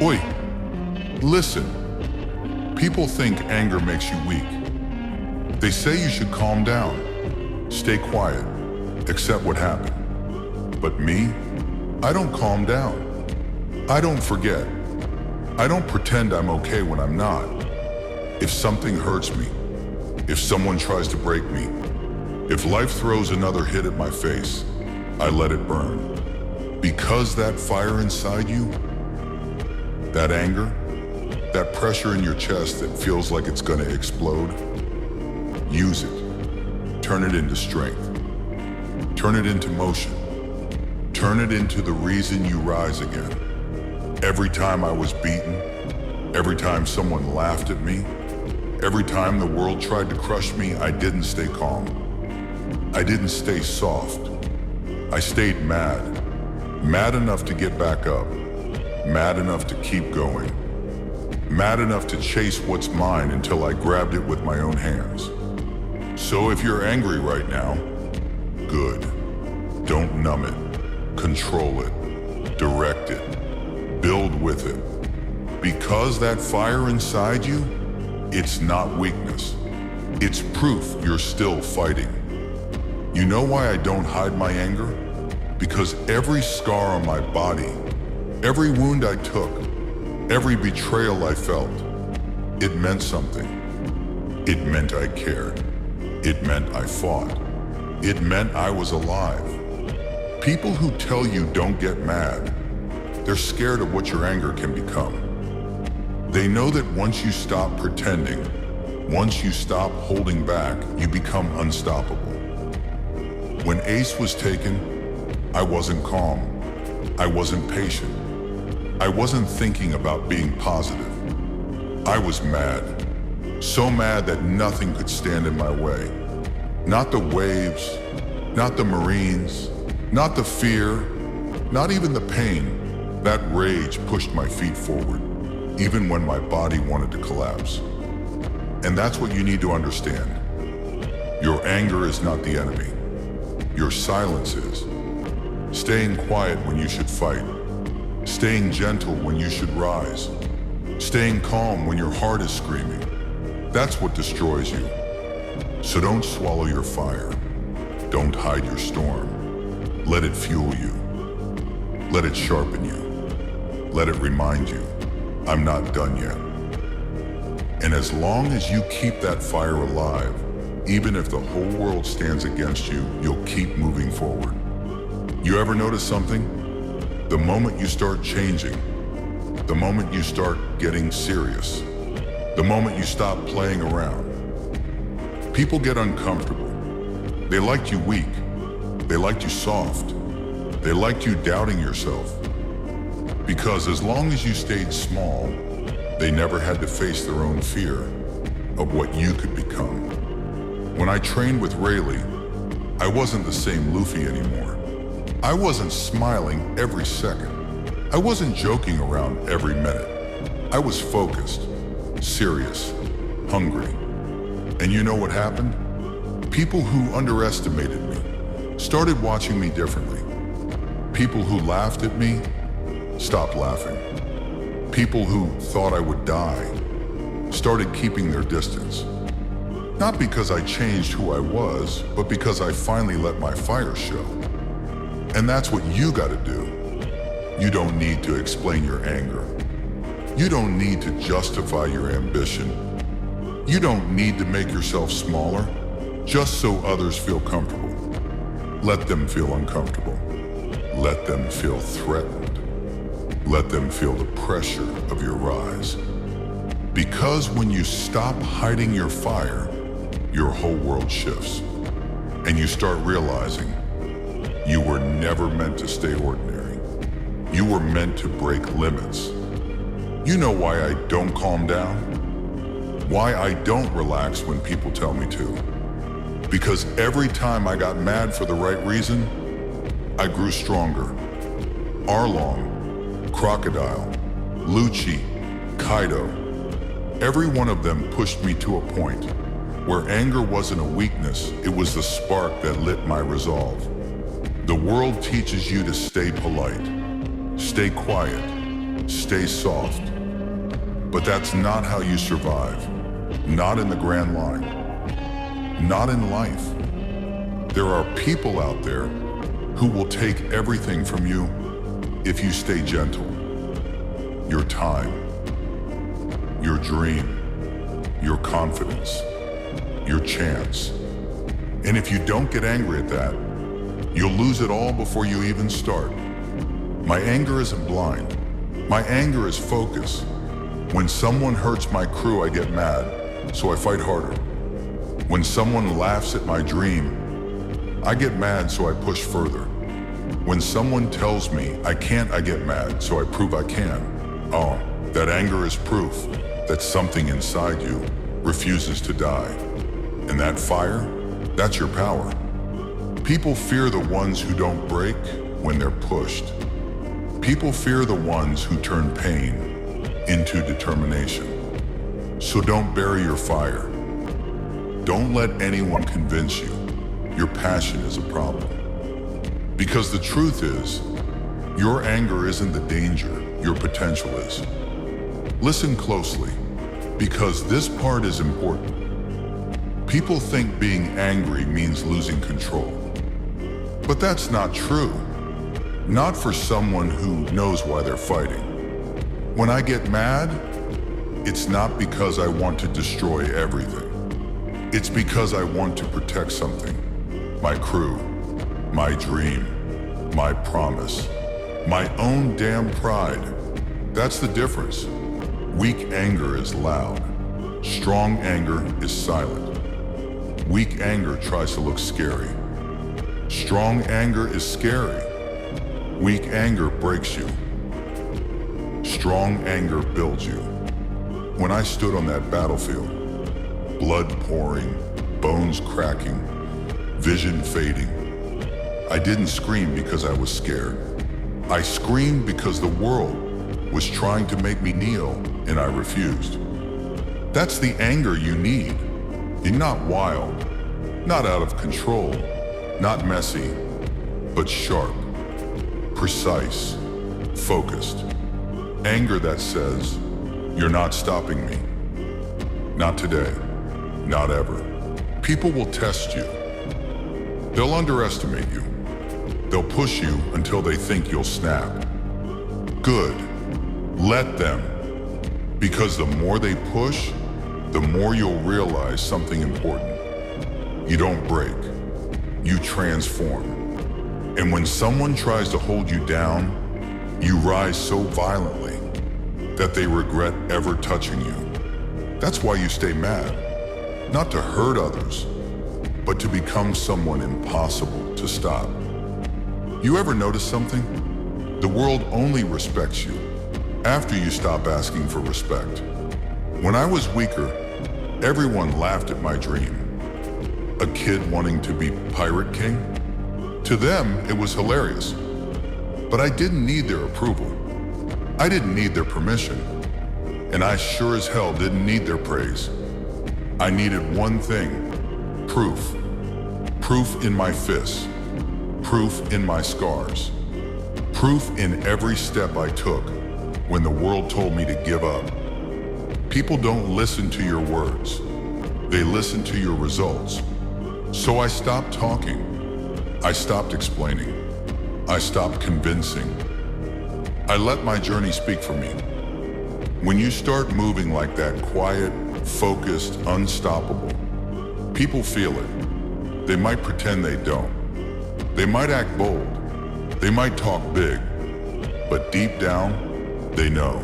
Oi, listen. People think anger makes you weak. They say you should calm down, stay quiet, accept what happened. But me, I don't calm down. I don't forget. I don't pretend I'm okay when I'm not. If something hurts me, if someone tries to break me, if life throws another hit at my face, I let it burn. Because that fire inside you, that anger, that pressure in your chest that feels like it's gonna explode, use it. Turn it into strength. Turn it into motion. Turn it into the reason you rise again. Every time I was beaten, every time someone laughed at me, every time the world tried to crush me, I didn't stay calm. I didn't stay soft. I stayed mad. Mad enough to get back up. Mad enough to keep going. Mad enough to chase what's mine until I grabbed it with my own hands. So if you're angry right now, good. Don't numb it. Control it. Direct it. Build with it. Because that fire inside you, it's not weakness. It's proof you're still fighting. You know why I don't hide my anger? Because every scar on my body, every wound I took, every betrayal I felt, it meant something. It meant I cared. It meant I fought. It meant I was alive. People who tell you don't get mad, they're scared of what your anger can become. They know that once you stop pretending, once you stop holding back, you become unstoppable. When Ace was taken, I wasn't calm. I wasn't patient. I wasn't thinking about being positive. I was mad. So mad that nothing could stand in my way. Not the waves, not the Marines, not the fear, not even the pain. That rage pushed my feet forward, even when my body wanted to collapse. And that's what you need to understand. Your anger is not the enemy. Your silence is. Staying quiet when you should fight. Staying gentle when you should rise. Staying calm when your heart is screaming. That's what destroys you. So don't swallow your fire. Don't hide your storm. Let it fuel you. Let it sharpen you. Let it remind you, I'm not done yet. And as long as you keep that fire alive, even if the whole world stands against you, you'll keep moving forward. You ever notice something? The moment you start changing, the moment you start getting serious, the moment you stop playing around, people get uncomfortable. They liked you weak. They liked you soft. They liked you doubting yourself. Because as long as you stayed small, they never had to face their own fear of what you could become. When I trained with Rayleigh, I wasn't the same Luffy anymore. I wasn't smiling every second. I wasn't joking around every minute. I was focused, serious, hungry. And you know what happened? People who underestimated me started watching me differently. People who laughed at me stopped laughing. People who thought I would die started keeping their distance. Not because I changed who I was, but because I finally let my fire show. And that's what you gotta do. You don't need to explain your anger. You don't need to justify your ambition. You don't need to make yourself smaller just so others feel comfortable. Let them feel uncomfortable. Let them feel threatened. Let them feel the pressure of your rise. Because when you stop hiding your fire, your whole world shifts. And you start realizing you were never meant to stay ordinary. You were meant to break limits. You know why I don't calm down? Why I don't relax when people tell me to? Because every time I got mad for the right reason, I grew stronger. Arlong, Crocodile, Lucci, Kaido, every one of them pushed me to a point where anger wasn't a weakness, it was the spark that lit my resolve. The world teaches you to stay polite, stay quiet, stay soft. But that's not how you survive. Not in the grand line. Not in life. There are people out there who will take everything from you if you stay gentle. Your time, your dream, your confidence, your chance. And if you don't get angry at that, you'll lose it all before you even start. My anger isn't blind. My anger is focus. When someone hurts my crew, I get mad, so I fight harder. When someone laughs at my dream, I get mad, so I push further. When someone tells me I can't, I get mad, so I prove I can. Oh, that anger is proof that something inside you refuses to die. And that fire, that's your power. People fear the ones who don't break when they're pushed. People fear the ones who turn pain into determination. So don't bury your fire. Don't let anyone convince you your passion is a problem. Because the truth is, your anger isn't the danger, your potential is. Listen closely, because this part is important. People think being angry means losing control. But that's not true. Not for someone who knows why they're fighting. When I get mad, it's not because I want to destroy everything. It's because I want to protect something. My crew, my dream, my promise, my own damn pride. That's the difference. Weak anger is loud. Strong anger is silent. Weak anger tries to look scary. Strong anger is scary. Weak anger breaks you. Strong anger builds you. When I stood on that battlefield, blood pouring, bones cracking, vision fading, I didn't scream because I was scared. I screamed because the world was trying to make me kneel, and I refused. That's the anger you need. You're not wild, not out of control, not messy, but sharp, precise, focused. Anger that says, you're not stopping me. Not today, not ever. People will test you. They'll underestimate you. They'll push you until they think you'll snap. Good. Let them. Because the more they push, the more you'll realize something important. You don't break. You transform. And when someone tries to hold you down, you rise so violently that they regret ever touching you. That's why you stay mad. Not to hurt others, but to become someone impossible to stop. You ever notice something? The world only respects you after you stop asking for respect. When I was weaker, everyone laughed at my dream. A kid wanting to be Pirate King? To them, it was hilarious. But I didn't need their approval. I didn't need their permission. And I sure as hell didn't need their praise. I needed one thing: proof. Proof in my fists. Proof in my scars. Proof in every step I took when the world told me to give up. People don't listen to your words. They listen to your results. So I stopped talking. I stopped explaining. I stopped convincing. I let my journey speak for me. When you start moving like that, quiet, focused, unstoppable, people feel it. They might pretend they don't. They might act bold. They might talk big. But deep down, they know.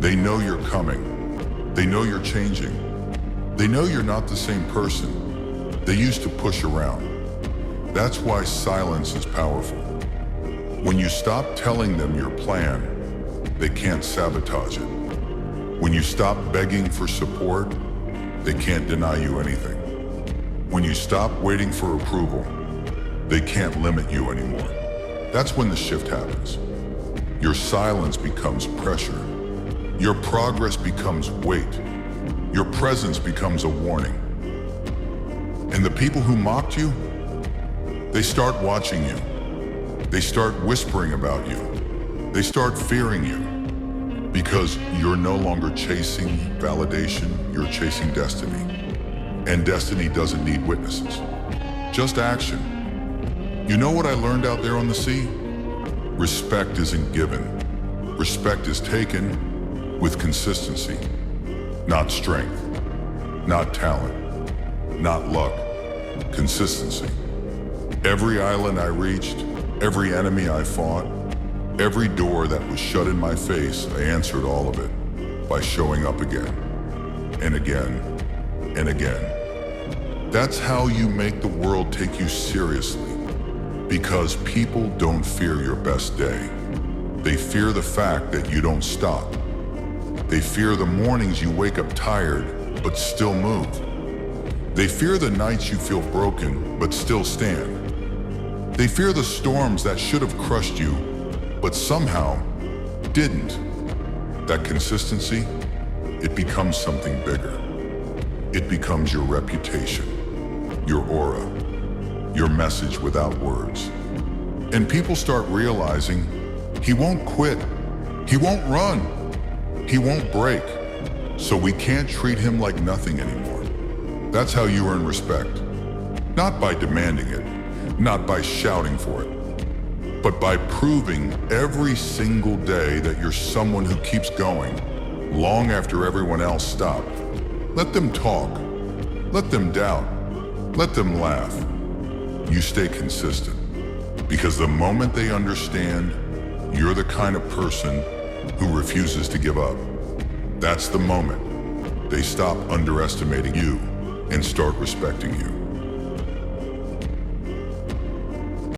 They know you're coming. They know you're changing. They know you're not the same person they used to push around. That's why silence is powerful. When you stop telling them your plan, they can't sabotage it. When you stop begging for support, they can't deny you anything. When you stop waiting for approval, they can't limit you anymore. That's when the shift happens. Your silence becomes pressure. Your progress becomes weight. Your presence becomes a warning. And the people who mocked you, they start watching you. They start whispering about you. They start fearing you. Because you're no longer chasing validation, you're chasing destiny. And destiny doesn't need witnesses, just action. You know what I learned out there on the sea? Respect isn't given. Respect is taken with consistency, not strength, not talent, not luck, consistency. Every island I reached, every enemy I fought, every door that was shut in my face, I answered all of it by showing up again and again and again. That's how you make the world take you seriously, because people don't fear your best day. They fear the fact that you don't stop. They fear the mornings you wake up tired but still move. They fear the nights you feel broken but still stand. They fear the storms that should have crushed you but somehow didn't. That consistency, it becomes something bigger. It becomes your reputation, your aura, your message without words. And people start realizing he won't quit, he won't run, he won't break. So we can't treat him like nothing anymore. That's how you earn respect. Not by demanding it, not by shouting for it, but by proving every single day that you're someone who keeps going long after everyone else stopped. Let them talk, let them doubt, let them laugh. You stay consistent, because the moment they understand you're the kind of person who refuses to give up, that's the moment they stop underestimating you and start respecting you.